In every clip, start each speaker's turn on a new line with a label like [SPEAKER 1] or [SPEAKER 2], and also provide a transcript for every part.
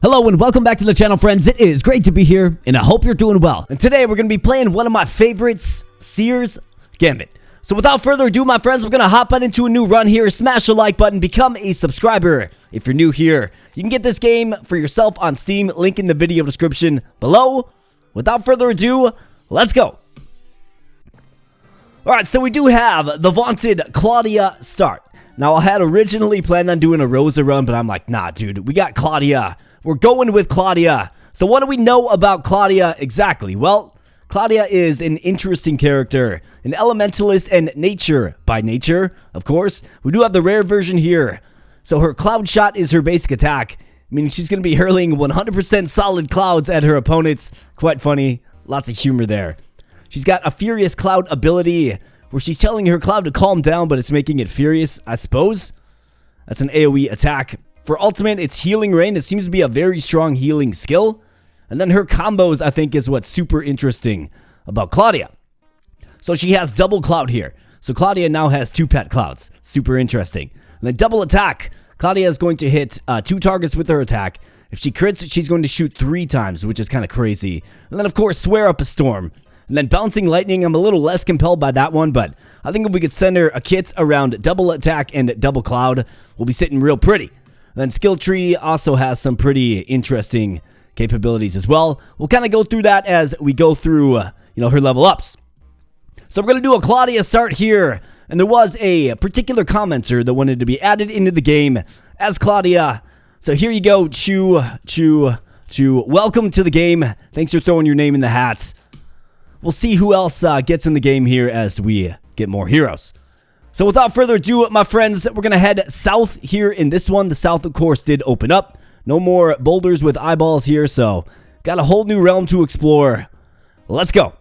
[SPEAKER 1] Hello and welcome back to the channel, friends. It is great to be here, and I hope you're doing well. And today we're going to be playing one of my favorites, Seer's Gambit. So without further ado, my friends, we're going to hop on into a new run here. Smash the like button, become a subscriber if you're new here. You can get this game for yourself on Steam, link in the video description below. Without further ado, let's go. Alright, so we do have the vaunted Claudia start. Now, I had originally planned on doing a Rosa run, but I'm like, nah, dude, we got Claudia. We're going with Claudia. So what do we know about Claudia exactly? Well, Claudia is an interesting character, an elementalist and nature by nature, of course. We do have the rare version here. So her cloud shot is her basic attack, meaning she's going to be hurling 100% solid clouds at her opponents. Quite funny. Lots of humor there. She's got a furious cloud ability where she's telling her cloud to calm down, but it's making it furious, I suppose. That's an AoE attack. For ultimate, it's healing rain. It seems to be a very strong healing skill. And then her combos, I think, is what's super interesting about Claudia. So she has double cloud here. So Claudia now has 2 pet clouds. Super interesting. And then double attack. Claudia is going to hit 2 targets with her attack. If she crits, she's going to shoot 3 times, which is kind of crazy. And then, of course, swear up a storm. And then bouncing lightning, I'm a little less compelled by that one, but I think if we could send her a kit around double attack and double cloud, we'll be sitting real pretty. Then skill tree also has some pretty interesting capabilities as well. We'll kind of go through that as we go through, her level ups. So we're going to do a Claudia start here. And there was a particular commenter that wanted to be added into the game as Claudia. So here you go, Chu. Welcome to the game. Thanks for throwing your name in the hat. We'll see who else gets in the game here as we get more heroes. So without further ado, my friends, we're going to head south here in this one. The south, of course, did open up. No more boulders with eyeballs here, so got a whole new realm to explore. Let's go.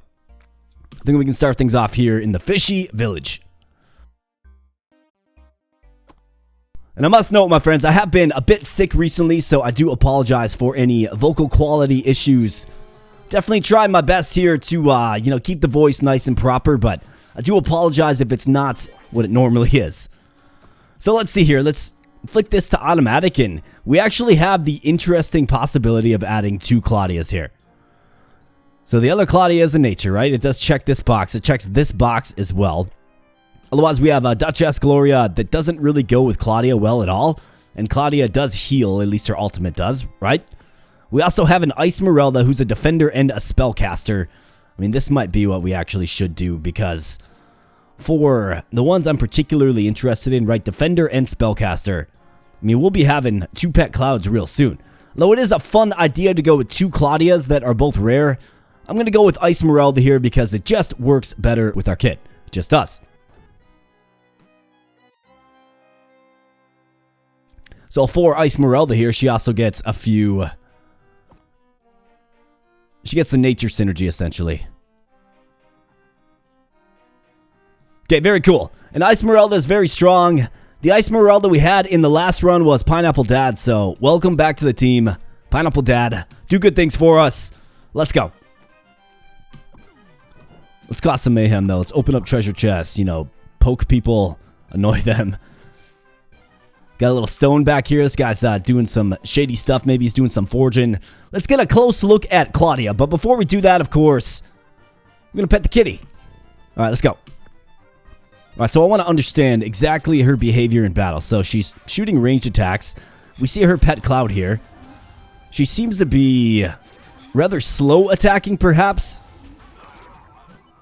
[SPEAKER 1] I think we can start things off here in the Fishy Village. And I must note, my friends, I have been a bit sick recently, so I do apologize for any vocal quality issues. Definitely try my best here to, keep the voice nice and proper, but I do apologize if it's not what it normally is. So let's see here. Let's flick this to automatic, and we actually have the interesting possibility of adding 2 Claudias here. So the other Claudia is a nature, right? It does check this box. It checks this box as well. Otherwise, we have a Duchess Gloria that doesn't really go with Claudia well at all. And Claudia does heal, at least her ultimate does, right? We also have an Ice Merelda who's a defender and a spellcaster. I mean, this might be what we actually should do because for the ones I'm particularly interested in, right, defender and spellcaster, I mean, we'll be having 2 pet clouds real soon. Though it is a fun idea to go with 2 Claudias that are both rare, I'm going to go with Ice Merelda here because it just works better with our kit. It just does. So for Ice Merelda here, she also gets a few... She gets the nature synergy, essentially. Okay, very cool. And Ice Merelda is very strong. The Ice Merelda we had in the last run was Pineapple Dad, so welcome back to the team. Pineapple Dad, do good things for us. Let's go. Let's cause some mayhem, though. Let's open up treasure chests, poke people, annoy them. Got a little stone back here. This guy's doing some shady stuff. Maybe he's doing some forging. Let's get a close look at Claudia. But before we do that, of course, we're going to pet the kitty. All right, let's go. All right, so I want to understand exactly her behavior in battle. So she's shooting ranged attacks. We see her pet cloud here. She seems to be rather slow attacking, perhaps.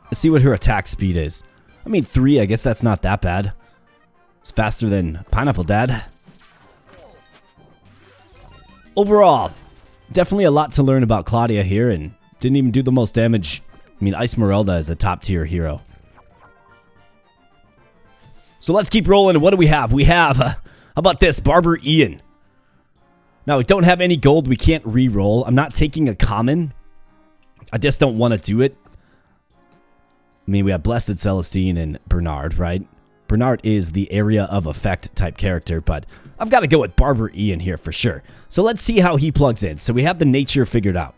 [SPEAKER 1] Let's see what her attack speed is. I mean, 3, I guess that's not that bad. It's faster than Pineapple Dad. Overall, definitely a lot to learn about Claudia here, and didn't even do the most damage. I mean, Ice Merelda is a top-tier hero. So let's keep rolling. What do we have? We have, how about this? Barber Ian. Now, we don't have any gold. We can't re-roll. I'm not taking a common. I just don't want to do it. I mean, we have Blessed Celestine and Bernard, right? Bernard is the area of effect type character, but I've got to go with Barber Ian here for sure. So let's see how he plugs in. So we have the nature figured out.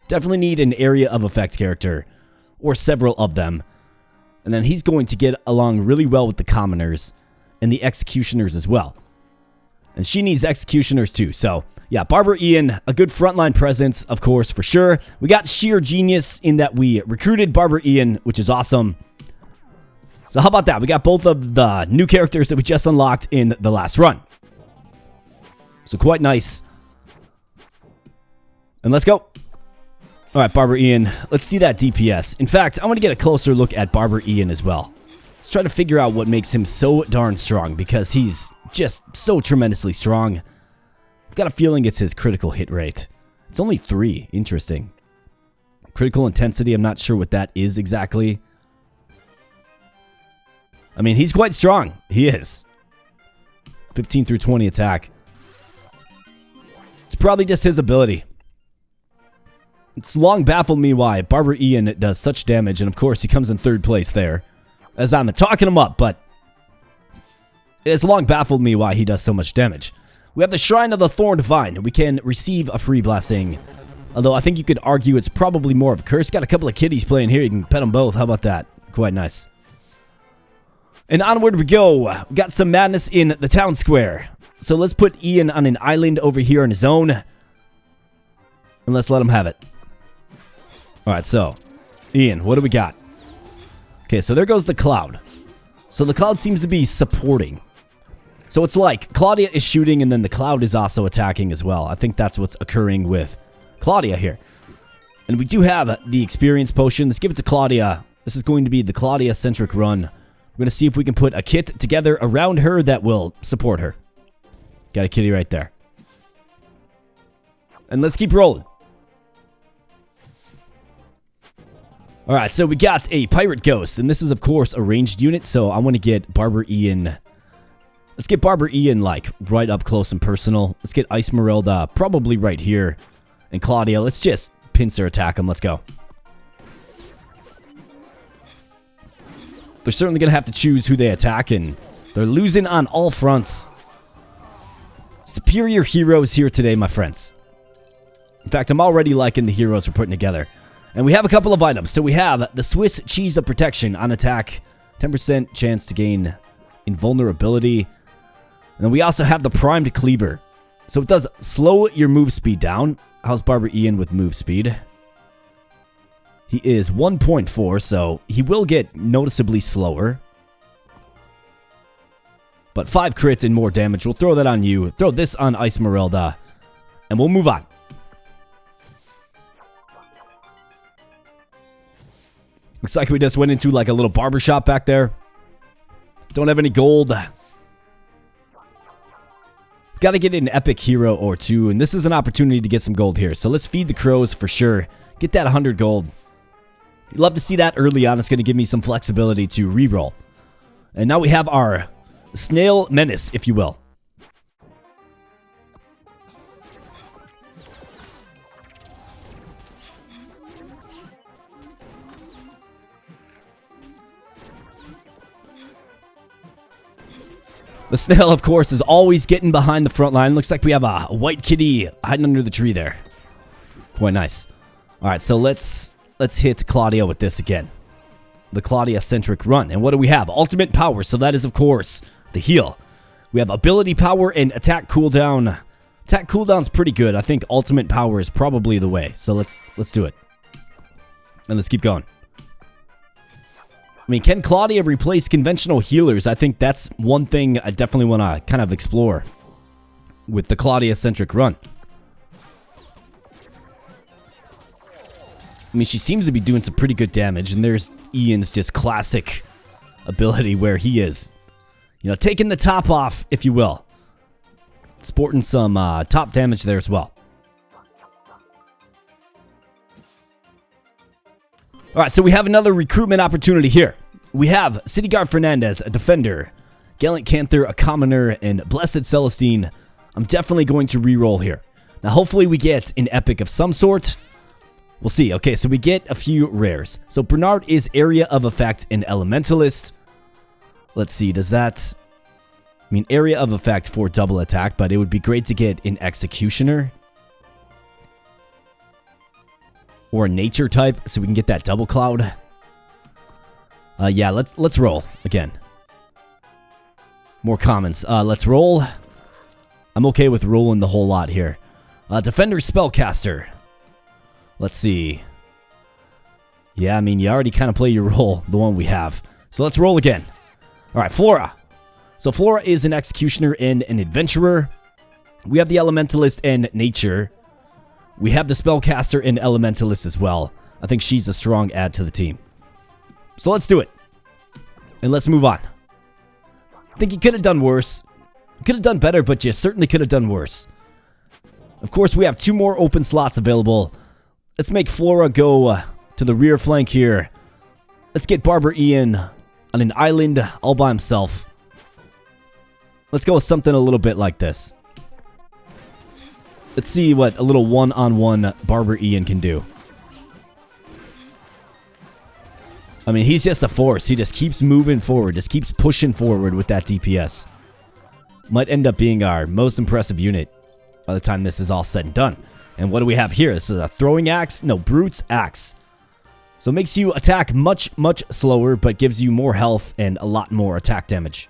[SPEAKER 1] Definitely need an area of effect character, or several of them. And then he's going to get along really well with the commoners and the executioners as well. And she needs executioners too. So, yeah, Barber Ian, a good frontline presence, of course, for sure. We got sheer genius in that we recruited Barber Ian, which is awesome. So how about that? We got both of the new characters that we just unlocked in the last run. So quite nice. And let's go. All right, Barber Ian, let's see that DPS. In fact, I want to get a closer look at Barber Ian as well. Let's try to figure out what makes him so darn strong, because he's just so tremendously strong. I've got a feeling it's his critical hit rate. It's only 3. Interesting. Critical intensity, I'm not sure what that is exactly. I mean, he's quite strong. He is. 15 through 20 attack. It's probably just his ability. It's long baffled me why Barber Ian does such damage, and of course he comes in 3rd place there, as I'm talking him up, but it has long baffled me why he does so much damage. We have the Shrine of the Thorn Divine. We can receive a free blessing. Although I think you could argue it's probably more of a curse. Got a couple of kitties playing here. You can pet them both. How about that? Quite nice. And onward we go. We got some madness in the town square. So let's put Ian on an island over here on his own. And let's let him have it. Alright, so Ian, what do we got? Okay, so there goes the cloud. So the cloud seems to be supporting. So it's like Claudia is shooting and then the cloud is also attacking as well. I think that's what's occurring with Claudia here. And we do have the experience potion. Let's give it to Claudia. This is going to be the Claudia-centric run. We're going to see if we can put a kit together around her that will support her. Got a kitty right there. And let's keep rolling. Alright, so we got a Pirate Ghost. And this is, of course, a ranged unit. So I want to get Barber Ian. Let's get Barber Ian, like, right up close and personal. Let's get Esmeralda probably right here. And Claudia, let's just pincer attack him. Let's go. They're certainly going to have to choose who they attack, and they're losing on all fronts. Superior heroes here today, my friends. In fact, I'm already liking the heroes we're putting together. And we have a couple of items. So we have the Swiss Cheese of Protection on attack. 10% chance to gain invulnerability. And then we also have the Primed Cleaver. So it does slow your move speed down. How's Barber Ian with move speed? He is 1.4, so he will get noticeably slower. But 5 crits and more damage. We'll throw that on you. Throw this on Esmeralda. And we'll move on. Looks like we just went into like a little barbershop back there. Don't have any gold. Got to get an epic hero or two. And this is an opportunity to get some gold here. So let's feed the crows for sure. Get that 100 gold. Love to see that early on. It's going to give me some flexibility to reroll. And now we have our Snail Menace, if you will. The snail, of course, is always getting behind the front line. Looks like we have a white kitty hiding under the tree there. Quite nice. All right, so let's hit Claudia with this again. The Claudia-centric run. And what do we have? Ultimate power. So that is, of course, the heal. We have ability power and attack cooldown. Attack cooldown's pretty good. I think ultimate power is probably the way. So let's do it. And let's keep going. I mean, can Claudia replace conventional healers? I think that's one thing I definitely want to kind of explore with the Claudia-centric run. I mean, she seems to be doing some pretty good damage, and there's Ian's just classic ability where he is, you know, taking the top off, if you will. Sporting some top damage there as well. All right, so we have another recruitment opportunity here. We have City Guard Fernandez, a defender, Gallant Canther, a commoner, and Blessed Celestine. I'm definitely going to re-roll here. Now, hopefully we get an epic of some sort. We'll see. Okay, so we get a few rares. So Bernard is Area of Effect and Elementalist. Let's see, does that... I mean, Area of Effect for double attack, but it would be great to get an Executioner. Or a nature type, so we can get that double cloud. Yeah, let's roll again. More commons. Let's roll. I'm okay with rolling the whole lot here. Defender Spellcaster. Let's see. Yeah, I mean, you already kind of play your role, the one we have. So let's roll again. All right, Flora. So Flora is an Executioner and an Adventurer. We have the Elementalist and Nature. We have the Spellcaster and Elementalist as well. I think she's a strong add to the team. So let's do it. And let's move on. I think you could have done worse. Could have done better, but you certainly could have done worse. Of course, we have 2 more open slots available. Let's make Flora go to the rear flank here. Let's get Barber Ian on an island all by himself. Let's go with something a little bit like this. Let's see what a little one-on-one Barber Ian can do. I mean, he's just a force. He just keeps moving forward, just keeps pushing forward with that DPS. Might end up being our most impressive unit by the time this is all said and done. And what do we have here? This is a throwing axe. No, Brute's axe. So it makes you attack much, much slower, but gives you more health and a lot more attack damage.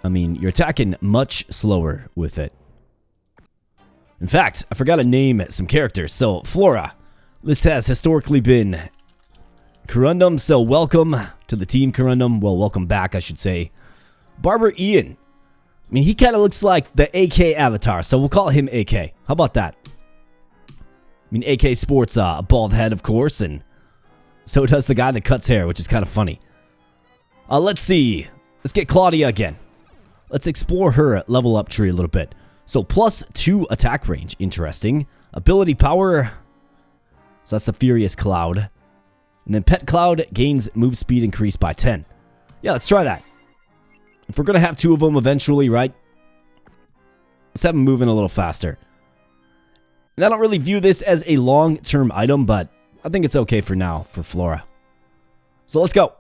[SPEAKER 1] I mean, you're attacking much slower with it. In fact, I forgot to name some characters. So, Flora. This has historically been Corundum, so welcome to the team, Corundum. Well, welcome back, I should say. Barber Ian. I mean, he kind of looks like the AK avatar, so we'll call him AK. How about that? I mean, AK sports a bald head, of course, and so does the guy that cuts hair, which is kind of funny. Let's see. Let's get Claudia again. Let's explore her level up tree a little bit. So, +2 attack range. Interesting. Ability power. So, that's the Furious Cloud. And then Pet Cloud gains move speed increase by 10. Yeah, let's try that. If we're going to have 2 of them eventually, right? Let's have them moving a little faster. And I don't really view this as a long-term item, but I think it's okay for now for Flora. So let's go.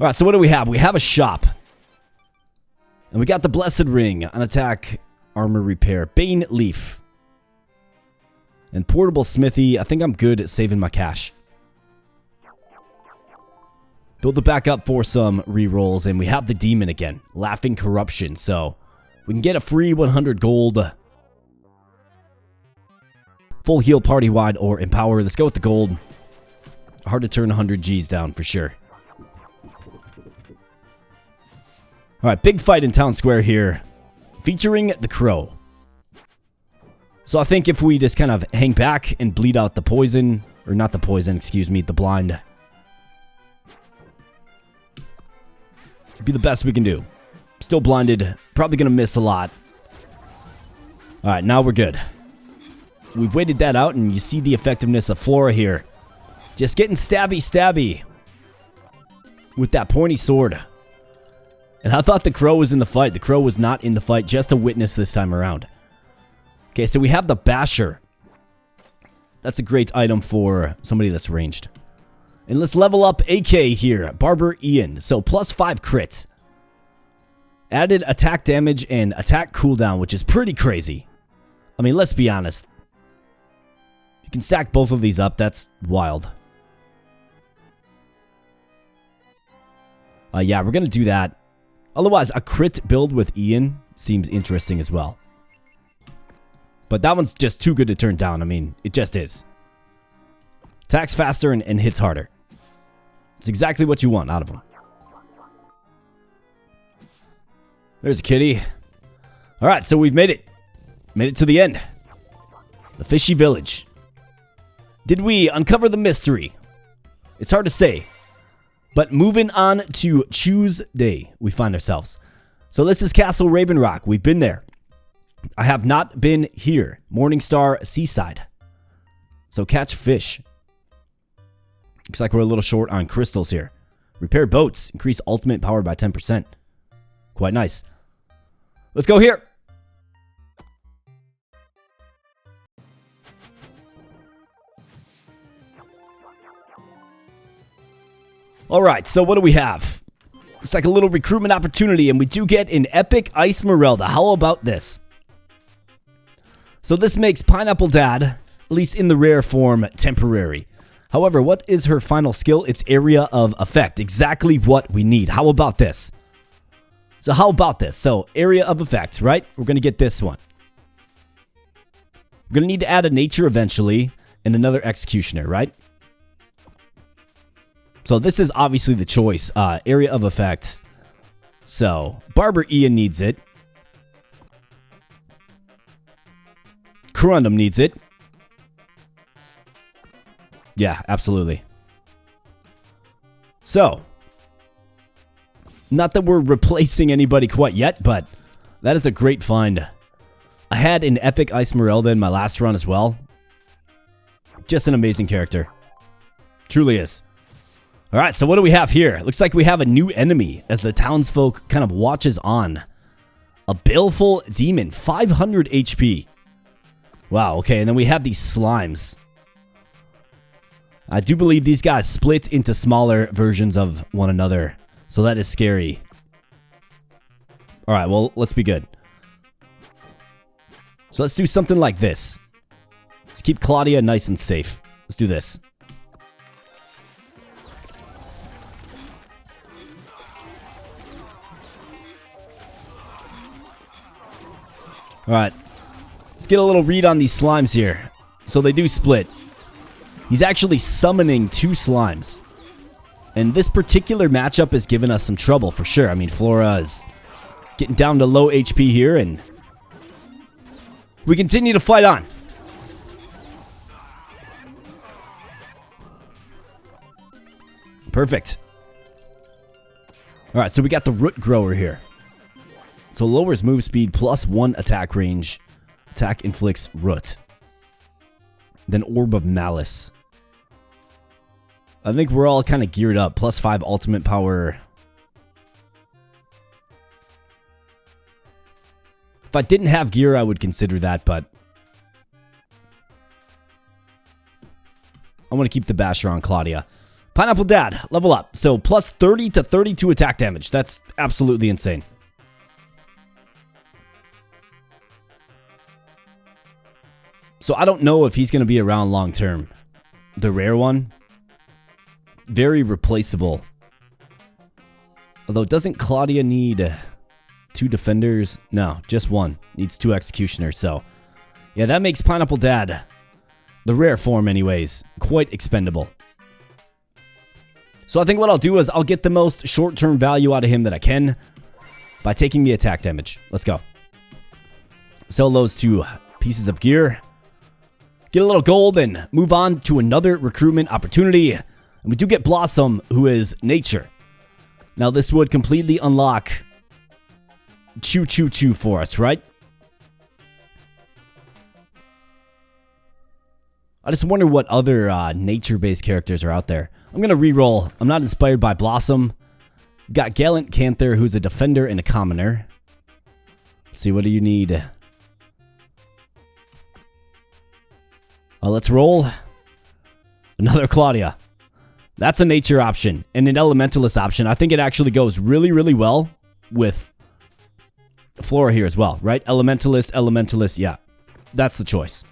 [SPEAKER 1] Alright, so what do we have? We have a shop. And we got the Blessed Ring on attack, armor repair, Bane Leaf. And Portable Smithy. I think I'm good at saving my cash. Build it back up for some rerolls. And we have the Demon again. Laughing Corruption. So we can get a free 100 gold. Full heal party-wide or Empower. Let's go with the gold. Hard to turn 100 Gs down for sure. Alright, big fight in Town Square here. Featuring the Crow. So I think if we just kind of hang back and bleed out the poison. Or not the poison, excuse me, the blind. It'd be the best we can do. Still blinded. Probably going to miss a lot. Alright, now we're good. We've waited that out and you see the effectiveness of Flora here. Just getting stabby. With that pointy sword. And I thought the Crow was in the fight. The Crow was not in the fight, just a witness this time around. Okay, so we have the Basher. That's a great item for somebody that's ranged. And let's level up AK here. Barber Ian. So +5 crits. Added attack damage and attack cooldown, which is pretty crazy. I mean, let's be honest. You can stack both of these up. That's wild. Yeah, we're going to do that. Otherwise, a crit build with Ian seems interesting as well. But that one's just too good to turn down. I mean, it just is. Attacks faster and hits harder. It's exactly what you want out of him. There's a kitty. Alright, so we've made it. Made it to the end. The Fishy Village. Did we uncover the mystery? It's hard to say. But moving on to Tuesday, we find ourselves. So this is Castle Raven Rock. We've been there. I have not been here. Morningstar Seaside. So catch fish. Looks like we're a little short on crystals here. Repair boats. Increase ultimate power by 10%. Quite nice. Let's go here. Alright, so what do we have? Looks like a little recruitment opportunity, and we do get an epic Ice Merelda. How about this? So this makes Pineapple Dad, at least in the rare form, temporary. However, what is her final skill? It's area of effect. Exactly what we need. How about this? So area of effect, right? We're going to get this one. We're going to need to add a nature eventually and another executioner, right? So this is obviously the choice. Area of effect. So Barber Ian needs it. Corundum needs it. Yeah, absolutely. So, not that we're replacing anybody quite yet, but that is a great find. I had an epic Esmeralda in my last run as well. Just an amazing character. Truly is. Alright, so what do we have here? Looks like we have a new enemy as the townsfolk kind of watches on. A baleful demon, 500 HP. Wow, okay, and then we have these slimes. I do believe these guys split into smaller versions of one another. So that is scary. Alright, well, let's be good. So let's do something like this. Let's keep Claudia nice and safe. Let's do this. Alright. Let's get a little read on these slimes here. So they do split. He's actually summoning 2 slimes. And this particular matchup has given us some trouble for sure. I mean, Flora is getting down to low HP here, and we continue to fight on. Perfect. Alright, so we got the Root Grower here. So lowers move speed plus 1 attack range. Attack inflicts root. Then Orb of Malice. I think we're all kind of geared up. Plus 5 ultimate power. If I didn't have gear, I would consider that, but I want to keep the basher on Claudia. Pineapple Dad, level up. So plus 30 to 32 attack damage. That's absolutely insane. So I don't know if he's going to be around long term. The rare one. Very replaceable. Although, doesn't Claudia need 2 defenders? No, just 1. Needs 2 executioners. So, yeah, that makes Pineapple Dad, the rare form anyways, quite expendable. So I think what I'll do is I'll get the most short-term value out of him that I can by taking the attack damage. Let's go. Sell those 2 pieces of gear. Get a little gold and move on to another recruitment opportunity. And we do get Blossom, who is nature. Now this would completely unlock Choo Choo Choo for us, right? I just wonder what other nature-based characters are out there. I'm going to re-roll. I'm not inspired by Blossom. We've got Gallant Canther, who's a defender and a commoner. Let's see, what do you need? Let's roll. Another Claudia. That's a nature option and an elementalist option. I think it actually goes really, really well with Flora here as well, right? Elementalist, yeah. That's the choice.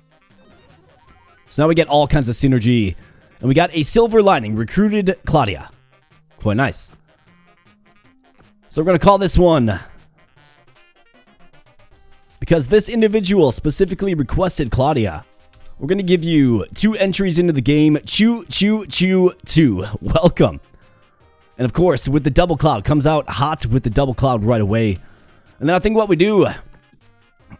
[SPEAKER 1] So now we get all kinds of synergy. And we got a silver lining, recruited Claudia. Quite nice. So we're going to call this one, because this individual specifically requested Claudia, we're going to give you 2 entries into the game. Choo, choo, choo, 2. Welcome. And of course, with the double cloud, comes out hot with the double cloud right away. And then I think what we do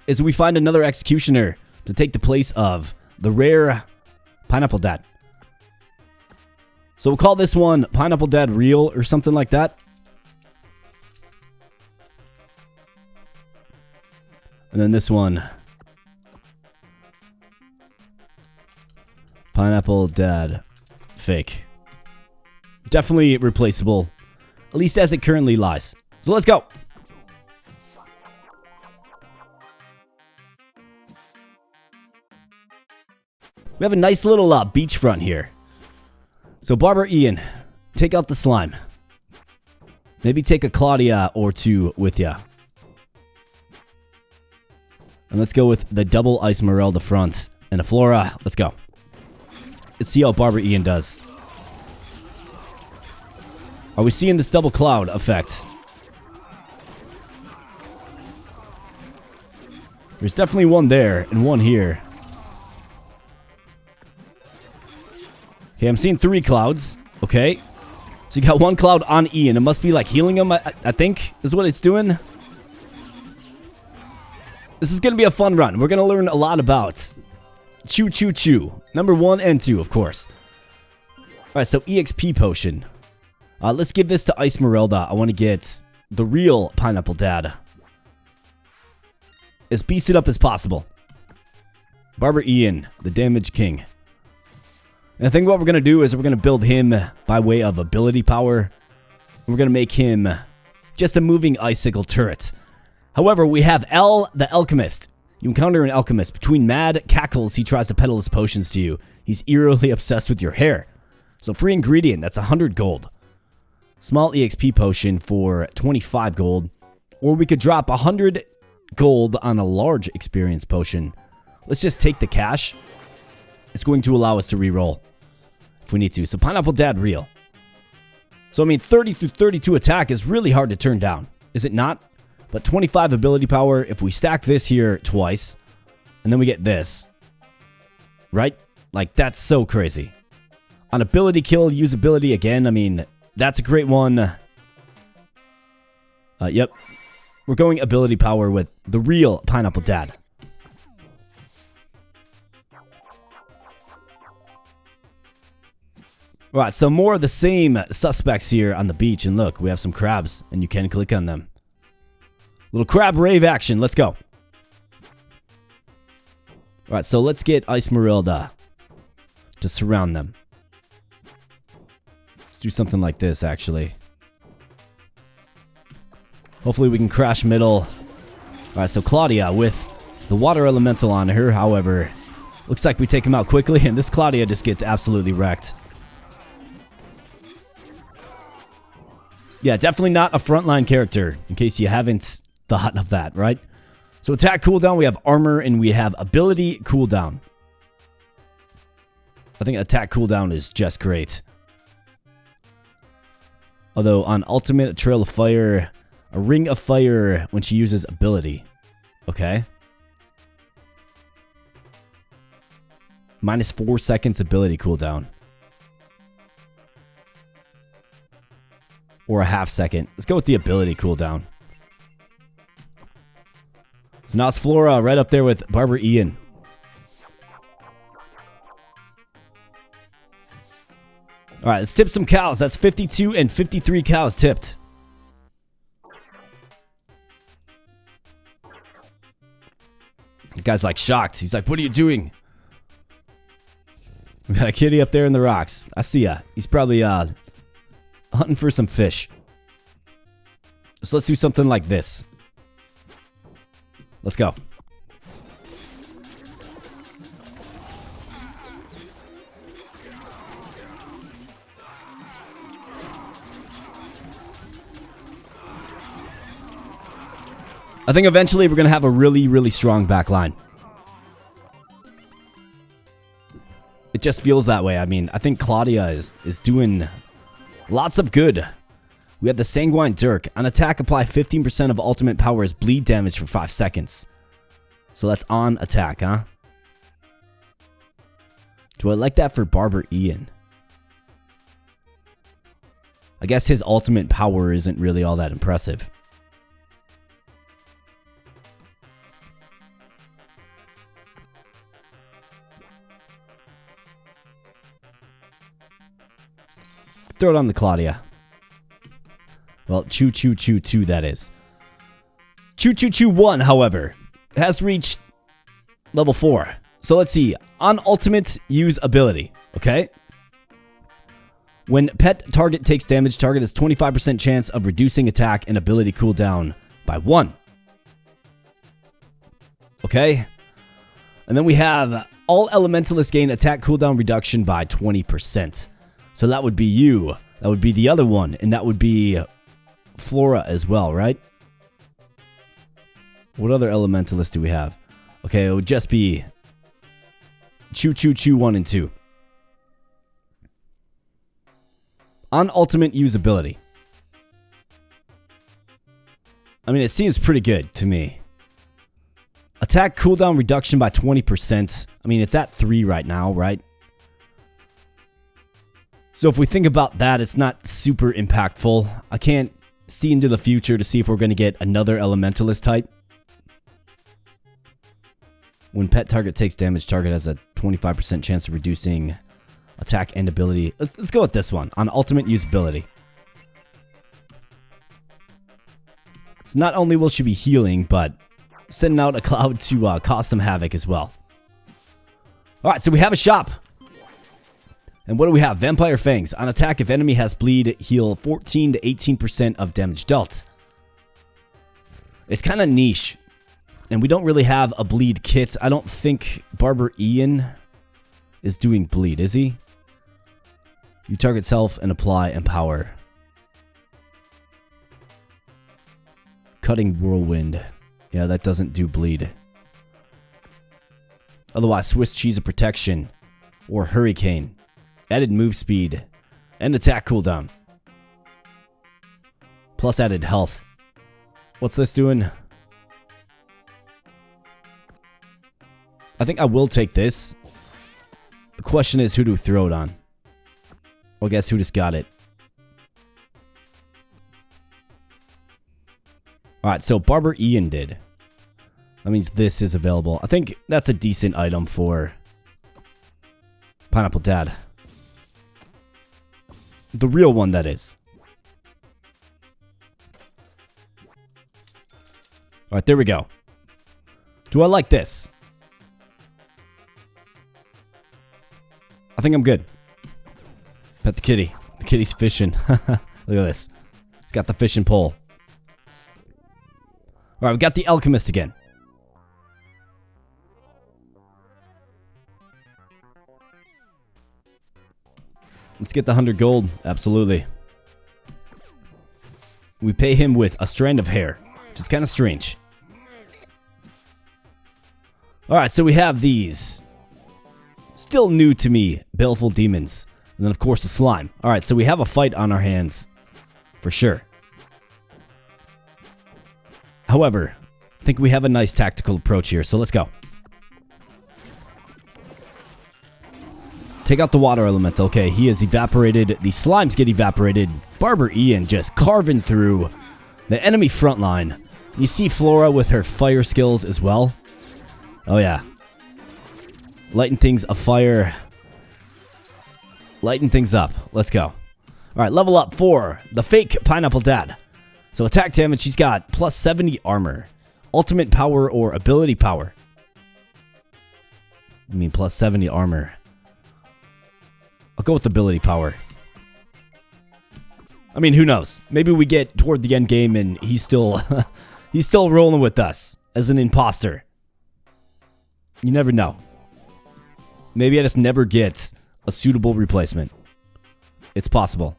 [SPEAKER 1] is we find another executioner to take the place of the rare Pineapple Dad. So we'll call this one Pineapple Dad Real or something like that. And then this one, Pineapple Dad Fake. Definitely replaceable, at least as it currently lies. So let's go. We have a nice little beachfront here. So Barber Ian, take out the slime. Maybe take a Claudia or 2 with ya. And let's go with the double Esmeralda front and a Flora. Let's go. Let's see how Barber Ian does. Are we seeing this double cloud effect? There's definitely one there and one here. Okay, I'm seeing 3 clouds. Okay. So you got 1 cloud on Ian. It must be like healing him, I think, is what it's doing. This is going to be a fun run. We're going to learn a lot about Choo Choo Choo. Number 1 and 2, of course. Alright, so EXP potion. Let's give this to Ice Merelda. I want to get the real Pineapple Dad. As beast it up as possible. Barber Ian, the damage king. And I think what we're going to do is we're going to build him by way of ability power. We're going to make him just a moving icicle turret. However, we have El, the alchemist. You encounter an alchemist. Between mad cackles, he tries to peddle his potions to you. He's eerily obsessed with your hair. So free ingredient, that's 100 gold. Small EXP potion for 25 gold. Or we could drop 100 gold on a large experience potion. Let's just take the cash. It's going to allow us to reroll if we need to. So Pineapple Dad real. So I mean 30 through 32 attack is really hard to turn down. Is it not? But 25 ability power, if we stack this here twice, and then we get this. Right? Like that's so crazy. On ability kill, usability again, I mean, that's a great one. Yep. We're going ability power with the real Pineapple Dad. Alright, so more of the same suspects here on the beach. And look, we have some crabs, and you can click on them. Little crab rave action. Let's go. Alright, so let's get Ice Merelda to surround them. Let's do something like this, actually. Hopefully we can crash middle. Alright, so Claudia with the water elemental on her. However, looks like we take him out quickly, and this Claudia just gets absolutely wrecked. Yeah, definitely not a frontline character, in case you haven't thought of that, right? So attack cooldown, we have armor, and we have ability cooldown. I think attack cooldown is just great. Although on ultimate, a trail of fire, a ring of fire when she uses ability. Okay. Minus 4 seconds ability cooldown. Or a half second. Let's go with the ability cooldown. So now it's Flora right up there with Barber Ian. Alright, let's tip some cows. That's 52 and 53 cows tipped. The guy's like shocked. He's like, what are you doing? We got a kitty up there in the rocks. I see ya. He's probably hunting for some fish. So let's do something like this. Let's go. I think eventually we're going to have a really, really strong back line. It just feels that way. I mean, I think Claudia is doing lots of good. We have the Sanguine Dirk. On attack, apply 15% of ultimate power as bleed damage for 5 seconds. So that's on attack, huh? Do I like that for Barber Ian? I guess his ultimate power isn't really all that impressive. Throw it on the Claudia. Well, Choo Choo Choo 2, that is. Choo Choo Choo 1, however, has reached level 4. So let's see. On ultimate, use ability. Okay? When pet target takes damage, target has 25% chance of reducing attack and ability cooldown by 1. Okay? And then we have all elementalists gain attack cooldown reduction by 20%. So that would be you. That would be the other one. And that would be Flora as well, right? What other elementalists do we have? Okay, it would just be Choo Choo Choo 1 and 2. On ultimate usability. I mean, it seems pretty good to me. Attack cooldown reduction by 20%. I mean, it's at 3 right now, right? So if we think about that, it's not super impactful. I can't see into the future to see if we're going to get another Elementalist type. When pet target takes damage, target has a 25% chance of reducing attack and ability. Let's go with this one on ultimate usability. So not only will she be healing, but sending out a cloud to cause some havoc as well. Alright, so we have a shop. And what do we have? Vampire Fangs. On attack, if enemy has bleed, heal 14 to 18% of damage dealt. It's kind of niche. And we don't really have a bleed kit. I don't think Barber Ian is doing bleed, is he? You target self and apply Empower. Cutting Whirlwind. Yeah, that doesn't do bleed. Otherwise, Swiss Cheese of Protection. Or Hurricane. Added move speed. And attack cooldown. Plus added health. What's this doing? I think I will take this. The question is who to throw it on. Well, guess who just got it? Alright, so Barber Ian did. That means this is available. I think that's a decent item for Pineapple Dad. The real one, that is. Alright, there we go. Do I like this? I think I'm good. Pet the kitty. The kitty's fishing. Look at this. It's got the fishing pole. Alright, we got the Alchemist again. Let's get the 100 gold. Absolutely. We pay him with a strand of hair, which is kind of strange. Alright, so we have these. Still new to me, Baleful Demons. And then, of course, the slime. Alright, so we have a fight on our hands. For sure. However, I think we have a nice tactical approach here, so let's go. Take out the water elemental. Okay, he is evaporated. The slimes get evaporated. Barber Ian just carving through the enemy front line. You see Flora with her fire skills as well. Oh, yeah. Lighten things afire. Lighten things up. Let's go. Alright, level up for the fake Pineapple Dad. So attack damage, she's got plus 70 armor. Ultimate power or ability power. I mean plus 70 armor. I'll go with ability power. I mean, who knows? Maybe we get toward the end game and he's still he's still rolling with us as an imposter. You never know. Maybe I just never get a suitable replacement. It's possible.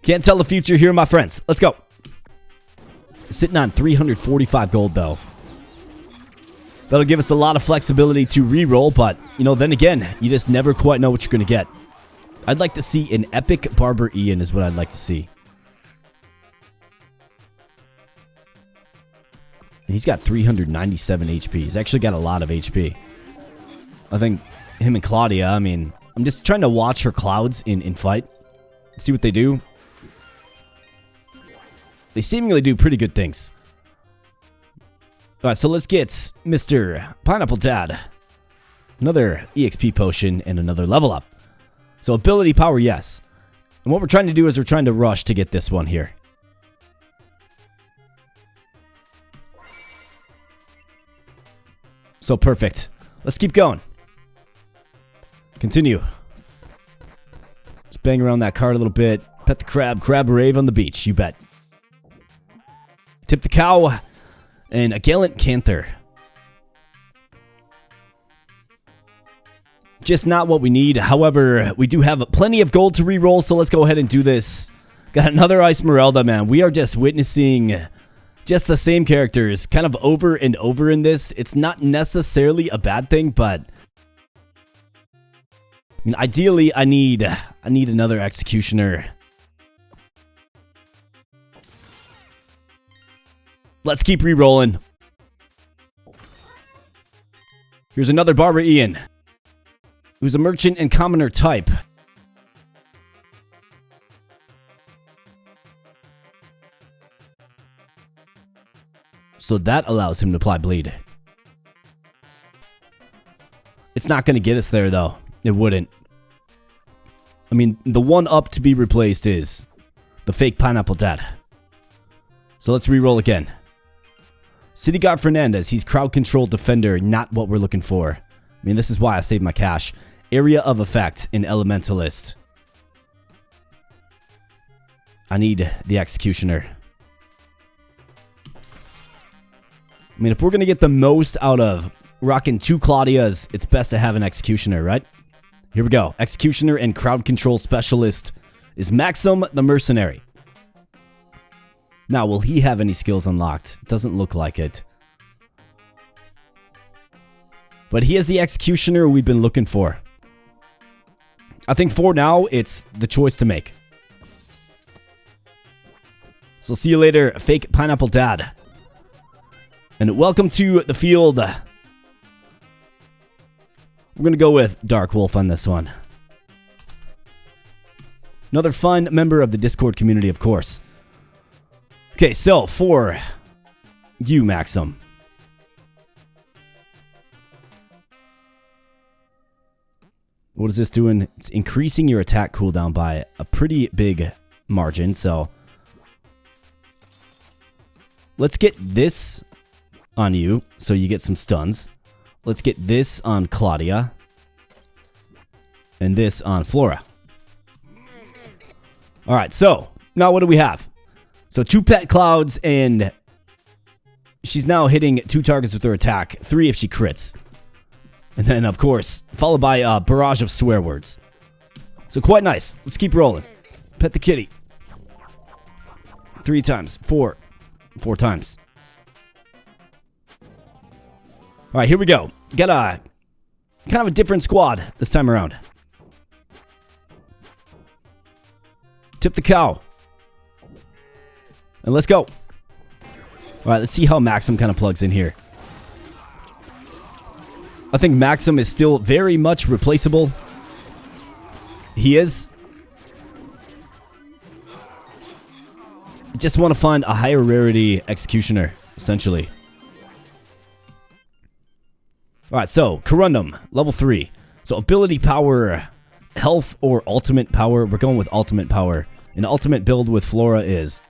[SPEAKER 1] Can't tell the future here, my friends. Let's go. Sitting on 345 gold, though. That'll give us a lot of flexibility to reroll, but, you know, then again, you just never quite know what you're going to get. I'd like to see an epic Barber Ian is what I'd like to see. And he's got 397 HP. He's actually got a lot of HP. I think him and Claudia, I mean, I'm just trying to watch her clouds in fight. See what they do. They seemingly do pretty good things. Alright, so let's get Mr. Pineapple Dad. Another EXP potion and another level up. So ability power, yes. And what we're trying to do is we're trying to rush to get this one here. So perfect. Let's keep going. Continue. Just bang around that card a little bit. Pet the crab. Crab rave on the beach. You bet. Tip the cow. And a gallant Canther. Just not what we need. However, we do have plenty of gold to reroll, so let's go ahead and do this. Got another Esmeralda, man. We are just witnessing just the same characters kind of over and over in this. It's not necessarily a bad thing, but I mean, ideally, I need another Executioner. Let's keep re-rolling. Here's another Barber Ian, who's a merchant and commoner type. So that allows him to apply bleed. It's not going to get us there, though. It wouldn't. I mean, the one up to be replaced is the fake Pineapple Dad. So let's re-roll again. City Guard Fernandez, he's crowd control defender, not what we're looking for. I mean, this is why I saved my cash. Area of effect in Elementalist. I need the Executioner. I mean, if we're going to get the most out of rocking 2 Claudias, it's best to have an Executioner, right? Here we go. Executioner and crowd control specialist is Maxim the Mercenary. Now, will he have any skills unlocked? Doesn't look like it. But he is the Executioner we've been looking for. I think for now, it's the choice to make. So see you later, fake Pineapple Dad. And welcome to the field. We're going to go with Dark Wolf on this one. Another fun member of the Discord community, of course. Okay, so for you, Maxim. What is this doing? It's increasing your attack cooldown by a pretty big margin, so let's get this on you, so you get some stuns. Let's get this on Claudia, and this on Flora. Alright, so now what do we have? So 2 pet clouds, and she's now hitting 2 targets with her attack, 3 if she crits. And then, of course, followed by a barrage of swear words. So quite nice. Let's keep rolling. Pet the kitty. 3 times. 4 times. Alright, here we go. Got a kind of a different squad this time around. Tip the cow. And let's go. Alright, let's see how Maxim kind of plugs in here. I think Maxim is still very much replaceable. He is. Just want to find a higher rarity Executioner, essentially. Alright, so, Corundum, level 3. So, ability power, health, or ultimate power. We're going with ultimate power. An ultimate build with Flora is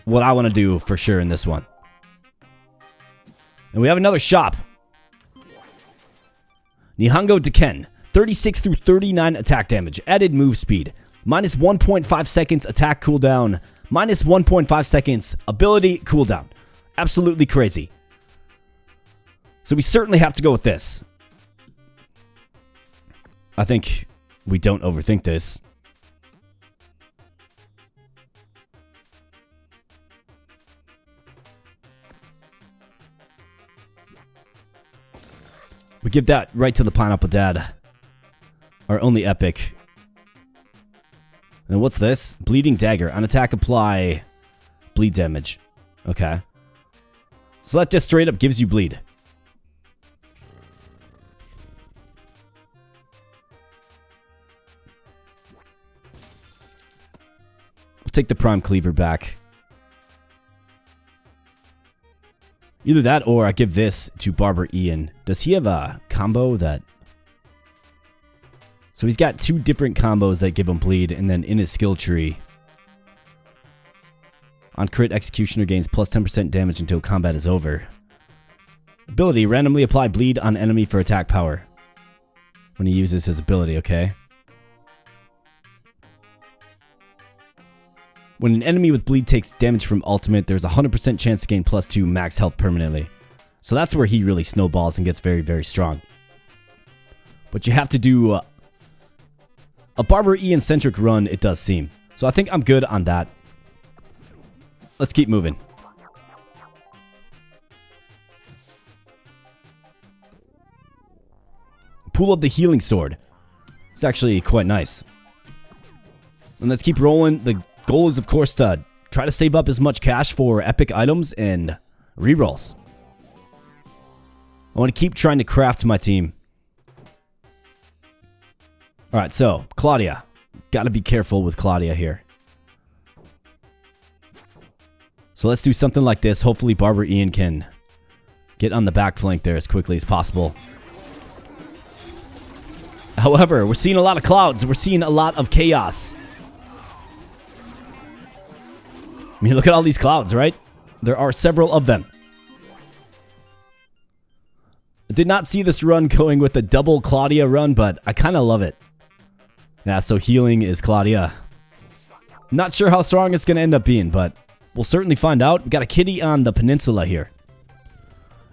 [SPEAKER 1] what I want to do for sure in this one. And we have another shop. Nihongo Deken, 36 through 39 attack damage, added move speed, minus 1.5 seconds attack cooldown, minus 1.5 seconds ability cooldown. Absolutely crazy. So we certainly have to go with this. I think we don't overthink this. We give that right to the Pineapple Dad. Our only epic. And what's this? Bleeding Dagger. On attack, apply bleed damage. Okay. So that just straight up gives you bleed. We'll take the Prime Cleaver back. Either that or I give this to Barber Ian. Does he have a combo that... So he's got 2 different combos that give him bleed, and then in his skill tree, on crit, Executioner gains plus 10% damage until combat is over. Ability, randomly apply bleed on enemy for attack power. When he uses his ability, okay? When an enemy with bleed takes damage from ultimate, there's a 100% chance to gain plus 2 max health permanently. So that's where he really snowballs and gets very, very strong. But you have to do a Barber Ian-centric run, it does seem. So I think I'm good on that. Let's keep moving. Pool of the Healing Sword. It's actually quite nice. And let's keep rolling. The goal is, of course, to try to save up as much cash for epic items and rerolls. I want to keep trying to craft my team. Alright, so, Claudia. Gotta be careful with Claudia here. So let's do something like this. Hopefully Barber Ian can get on the back flank there as quickly as possible. However, we're seeing a lot of clouds. We're seeing a lot of chaos. I mean, look at all these clouds, right? There are several of them. I did not see this run going with a double Claudia run, but I kind of love it. Yeah, so healing is Claudia. Not sure how strong it's going to end up being, but we'll certainly find out. We got a kitty on the peninsula here.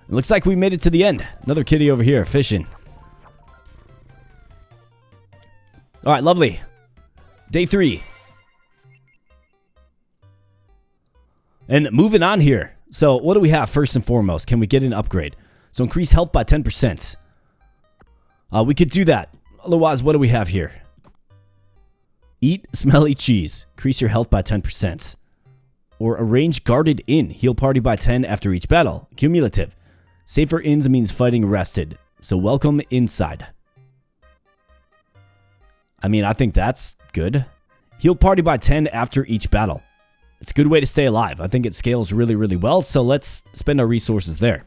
[SPEAKER 1] It looks like we made it to the end. Another kitty over here, fishing. Alright, lovely. Day 3. And moving on here. So, what do we have first and foremost? Can we get an upgrade? So, increase health by 10%. We could do that. Otherwise, what do we have here? Eat smelly cheese. Increase your health by 10%. Or arrange guarded inn. Heal party by 10 after each battle. Cumulative. Safer inns means fighting rested. So welcome inside. I mean, I think that's good. Heal party by 10 after each battle. It's a good way to stay alive. I think it scales really, really well. So let's spend our resources there.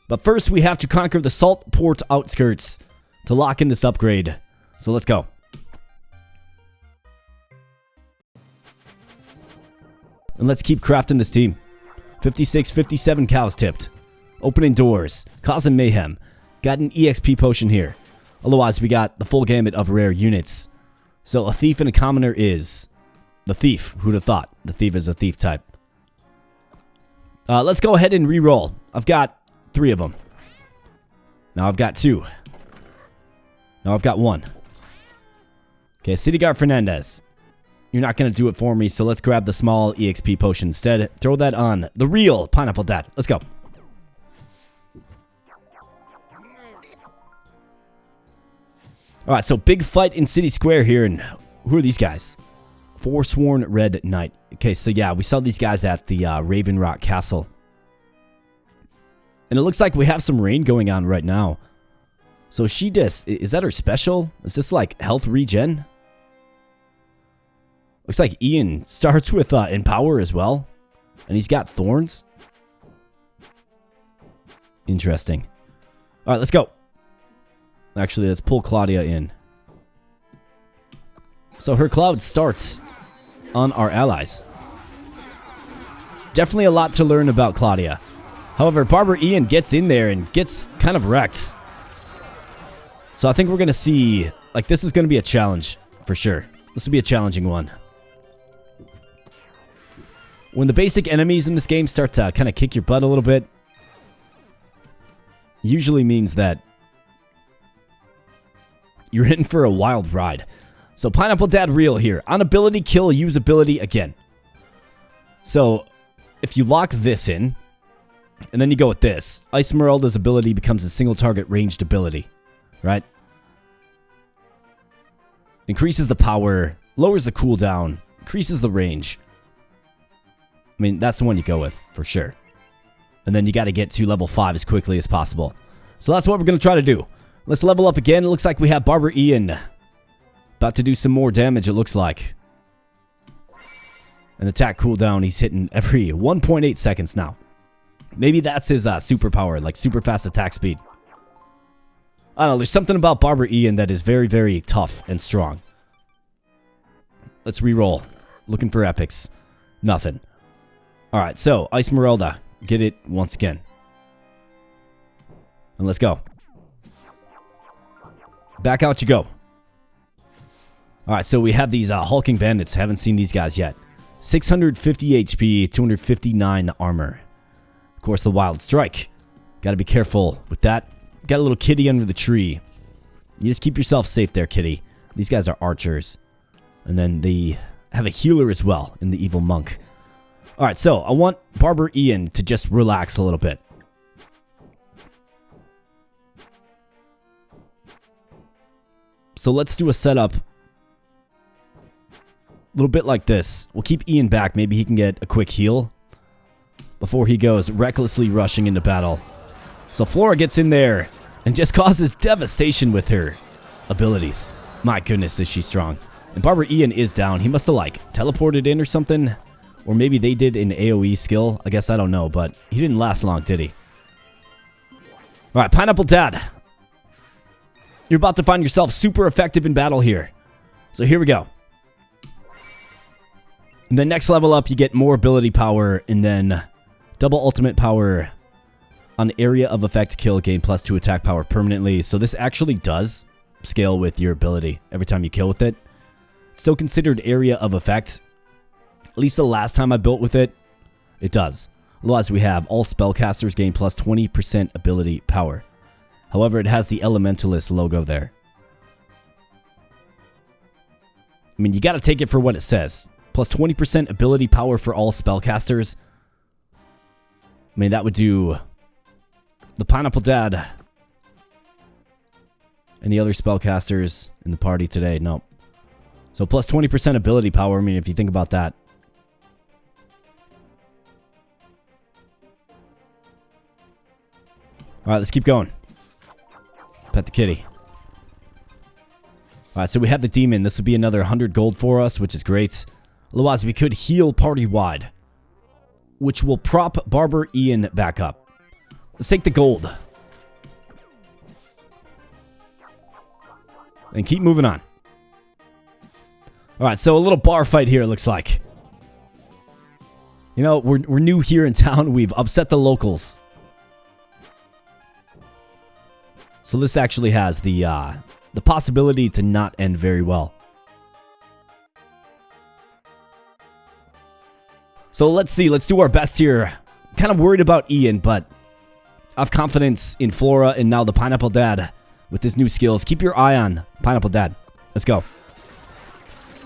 [SPEAKER 1] But first, we have to conquer the Salt Port outskirts to lock in this upgrade. So let's go. And let's keep crafting this team. 56, 57 cows tipped. Opening doors. Causing mayhem. Got an EXP potion here. Otherwise, we got the full gamut of rare units. So a thief and a commoner is the thief. Who'd have thought? The thief is a thief type. Let's go ahead and re-roll. I've got 3 of them. Now I've got 2. Now I've got 1. Okay, City Guard Fernandez. You're not going to do it for me, so let's grab the small EXP potion instead. Throw that on the real Pineapple Dad. Let's go. Alright, so big fight in City Square here, and who are these guys? Forsworn Red Knight. Okay, so yeah, we saw these guys at the Raven Rock Castle. And it looks like we have some rain going on right now. So she just, is that her special? Is this like health regen? Looks like Ian starts with Empower as well. And he's got thorns. Interesting. Alright, let's go. Actually, let's pull Claudia in. So her cloud starts on our allies. Definitely a lot to learn about Claudia. However, Barber Ian gets in there and gets kind of wrecked. So I think we're going to see, like, this is going to be a challenge for sure. This will be a challenging one. When the basic enemies in this game start to kind of kick your butt a little bit, usually means that you're in for a wild ride. So Pineapple Dad real here. On ability, kill, use ability again. So if you lock this in, and then you go with this, Ice Esmeralda's ability becomes a single target ranged ability. Right? Increases the power, lowers the cooldown, increases the range. I mean, that's the one you go with, for sure. And then you got to get to level 5 as quickly as possible. So that's what we're going to try to do. Let's level up again. It looks like we have Barber Ian about to do some more damage, it looks like. An attack cooldown, he's hitting every 1.8 seconds now. Maybe that's his superpower, like super fast attack speed. I don't know, there's something about Barber Ian that is very, very tough and strong. Let's re-roll. Looking for epics. Nothing. Alright, so, Ice Esmeralda. Get it once again. And let's go. Back out you go. Alright, so we have these hulking bandits. Haven't seen these guys yet. 650 HP, 259 armor. Of course, the Wild Strike. Gotta be careful with that. Got a little kitty under the tree. You just keep yourself safe there, kitty. These guys are archers. And then they have a healer as well in the Evil Monk. Alright, so I want Barber Ian to just relax a little bit. So let's do a setup. A little bit like this. We'll keep Ian back. Maybe he can get a quick heal before he goes recklessly rushing into battle. So Flora gets in there and just causes devastation with her abilities. My goodness, is she strong. And Barber Ian is down. He must have, like, teleported in or something. Or maybe they did an AoE skill. I guess I don't know, but he didn't last long, did he? Alright, Pineapple Dad. You're about to find yourself super effective in battle here. So here we go. And then next level up, you get more ability power, and then double ultimate power on area of effect kill, gain +2 attack power permanently. So this actually does scale with your ability every time you kill with it. It's still considered area of effect. At least the last time I built with it, it does. Otherwise, we have all spellcasters gain plus 20% ability power. However, it has the Elementalist logo there. I mean, you got to take it for what it says. Plus 20% ability power for all spellcasters. I mean, that would do the Pineapple Dad. Any other spellcasters in the party today? Nope. So plus 20% ability power. I mean, if you think about that. Alright, let's keep going. Pet the kitty. Alright, so we have the demon. This would be another 100 gold for us, which is great. Otherwise, we could heal party-wide, which will prop Barber Ian back up. Let's take the gold. And keep moving on. Alright, so a little bar fight here, it looks like. You know, we're new here in town. We've upset the locals. So this actually has the possibility to not end very well. So let's see. Let's do our best here. Kind of worried about Ian, but I have confidence in Flora and now the Pineapple Dad with his new skills. Keep your eye on Pineapple Dad. Let's go.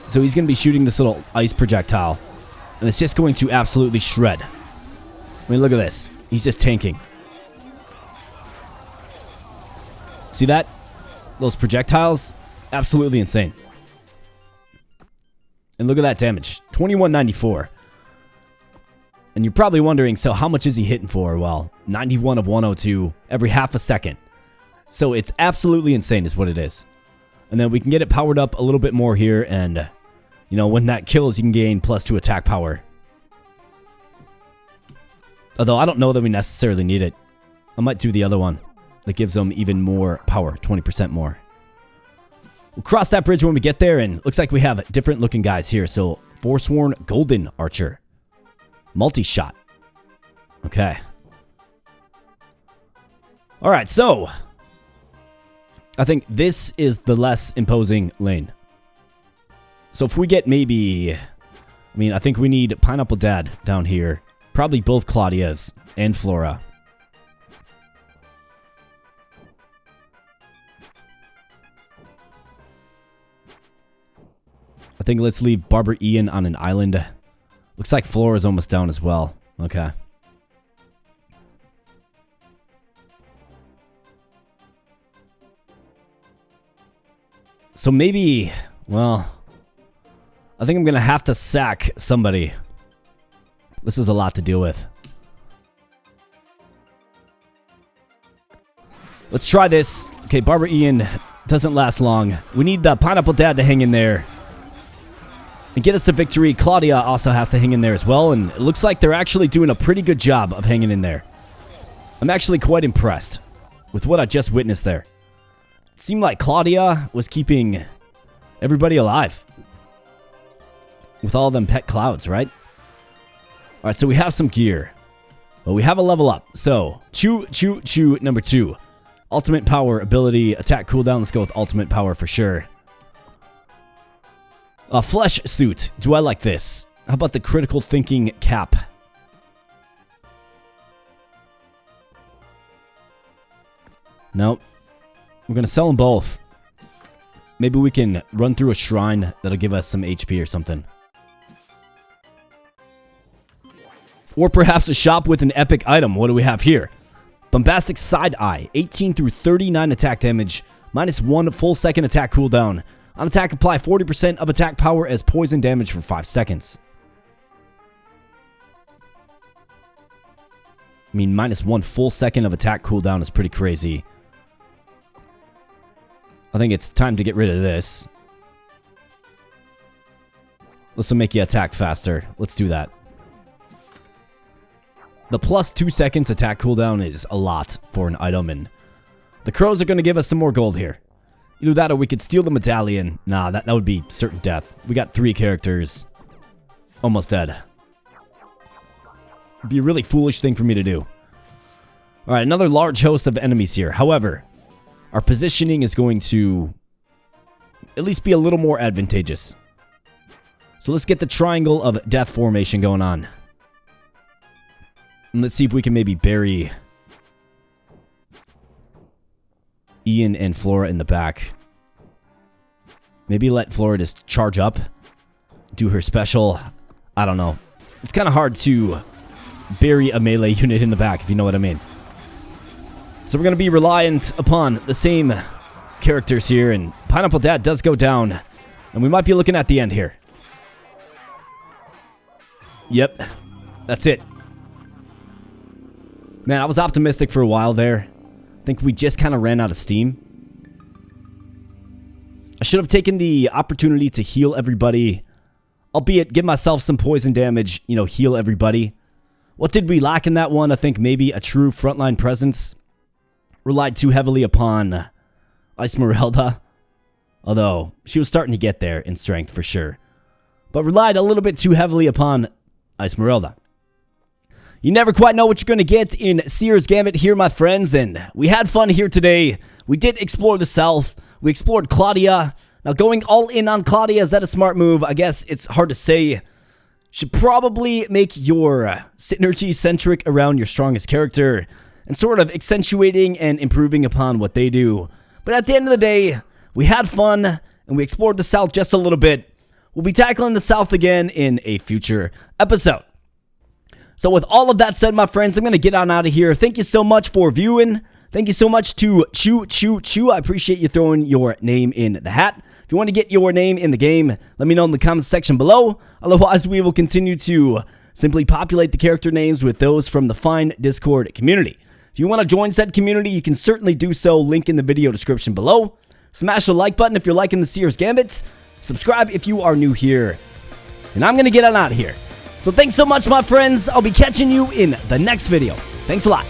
[SPEAKER 1] So he's going to be shooting this little ice projectile. And it's just going to absolutely shred. I mean, look at this. He's just tanking. See that? Those projectiles? Absolutely insane. And look at that damage. 2194. And you're probably wondering, so how much is he hitting for? Well, 91 of 102 every half a second. So it's absolutely insane is what it is. And then we can get it powered up a little bit more here. And, you know, when that kills, you can gain +2 attack power. Although I don't know that we necessarily need it. I might do the other one. That gives them even more power, 20% more. We'll cross that bridge when we get there, and looks like we have different looking guys here. So, Forsworn Golden Archer. Multi-shot. Okay. Alright, so I think this is the less imposing lane. So if we get maybe, I mean, I think we need Pineapple Dad down here. Probably both Claudias and Flora. I think let's leave Barber Ian on an island. Looks like Flora's almost down as well. Okay. So maybe, well, I think I'm going to have to sack somebody. This is a lot to deal with. Let's try this. Okay, Barber Ian doesn't last long. We need the Pineapple Dad to hang in there and get us the victory. Claudia also has to hang in there as well, and it looks like they're actually doing a pretty good job of hanging in there. I'm actually quite impressed with what I just witnessed there. It seemed like Claudia was keeping everybody alive with all of them pet clouds, right? Alright, so we have some gear, but we have a level up. So, Chew number 2. Ultimate power, ability, attack cooldown. Let's go with ultimate power for sure. Flesh suit. Do I like this? How about the critical thinking cap? Nope. We're going to sell them both. Maybe we can run through a shrine that'll give us some HP or something. Or perhaps a shop with an epic item. What do we have here? Bombastic Side Eye. 18 through 39 attack damage. -1 full second attack cooldown. On attack, apply 40% of attack power as poison damage for 5 seconds. I mean, -1 full second of attack cooldown is pretty crazy. I think it's time to get rid of this. This will make you attack faster. Let's do that. The +2 seconds attack cooldown is a lot for an item, and the crows are going to give us some more gold here. Either that or we could steal the medallion. Nah, that would be certain death. We got 3 characters. Almost dead. It'd be a really foolish thing for me to do. Alright, another large host of enemies here. However, our positioning is going to at least be a little more advantageous. So let's get the triangle of death formation going on. And let's see if we can maybe bury Ian and Flora in the back. Maybe let Flora just charge up, do her special. I don't know. It's kind of hard to bury a melee unit in the back, if you know what I mean. So we're going to be reliant upon the same characters here, and Pineapple Dad does go down, and we might be looking at the end here. Yep, that's it. Man, I was optimistic for a while there. I think we just kind of ran out of steam. I should have taken the opportunity to heal everybody, albeit give myself some poison damage, you know, heal everybody. What did we lack in that one? I think maybe a true frontline presence. Relied too heavily upon Esmeralda, although she was starting to get there in strength for sure. But relied a little bit too heavily upon Esmeralda. You never quite know what you're going to get in Seer's Gambit here, my friends, and we had fun here today. We did explore the south. We explored Claudia. Now, going all in on Claudia, is that a smart move? I guess it's hard to say. Should probably make your synergy centric around your strongest character and sort of accentuating and improving upon what they do. But at the end of the day, we had fun and we explored the south just a little bit. We'll be tackling the south again in a future episode. So with all of that said, my friends, I'm going to get on out of here. Thank you so much for viewing. Thank you so much to Chew. I appreciate you throwing your name in the hat. If you want to get your name in the game, let me know in the comments section below. Otherwise, we will continue to simply populate the character names with those from the fine Discord community. If you want to join said community, you can certainly do so. Link in the video description below. Smash the like button if you're liking the Seer's Gambit. Subscribe if you are new here. And I'm going to get on out of here. So thanks so much, my friends. I'll be catching you in the next video. Thanks a lot.